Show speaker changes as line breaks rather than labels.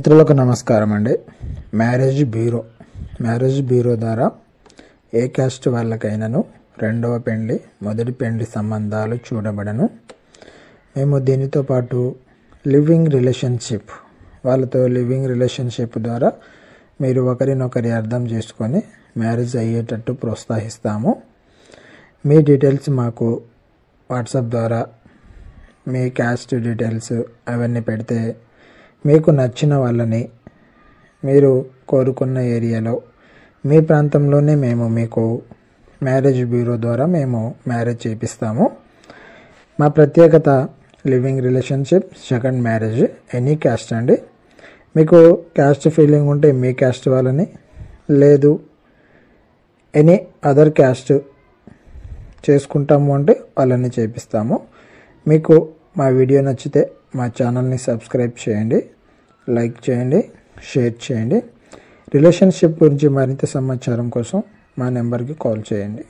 మిత్రులకు నమస్కారం అండి. మ్యారేజ్ బ్యూరో ద్వారా ఏ కాస్ట్ వాళ్ళకైనాను రెండవ పెండ్లి మొదటి పెండ్లి సంబంధాలు చూడబడను. మేము దీనితో పాటు వాళ్ళతో లివింగ్ రిలేషన్షిప్ ద్వారా మీరు ఒకరినొకరి అర్థం చేసుకొని మ్యారేజ్ అయ్యేటట్టు ప్రోత్సహిస్తాము. మీ డీటెయిల్స్ మాకు వాట్సాప్ ద్వారా మీ క్యాస్ట్ డీటెయిల్స్ అవన్నీ పెడితే మీకు నచ్చిన వాళ్ళని మీరు కోరుకున్న ఏరియాలో మీ ప్రాంతంలోనే మేము మీకు మ్యారేజ్ బ్యూరో ద్వారా మేము మ్యారేజ్ చేపిస్తాము. మా ప్రత్యేకత living relationship, second marriage, any caste అండి. మీకు క్యాస్ట్ ఫీలింగ్ ఉంటే మీ క్యాస్ట్ వాళ్ళని, లేదు ఎనీ అదర్ క్యాస్ట్ చేసుకుంటాము అంటే వాళ్ళని చేపిస్తాము. మీకు మా వీడియో నచ్చితే మా ఛానల్ని సబ్స్క్రైబ్ చేయండి, లైక్ చేయండి, షేర్ చేయండి. రిలేషన్షిప్ గురించి మరింత సమాచారం కోసం మా నెంబర్కి కాల్ చేయండి.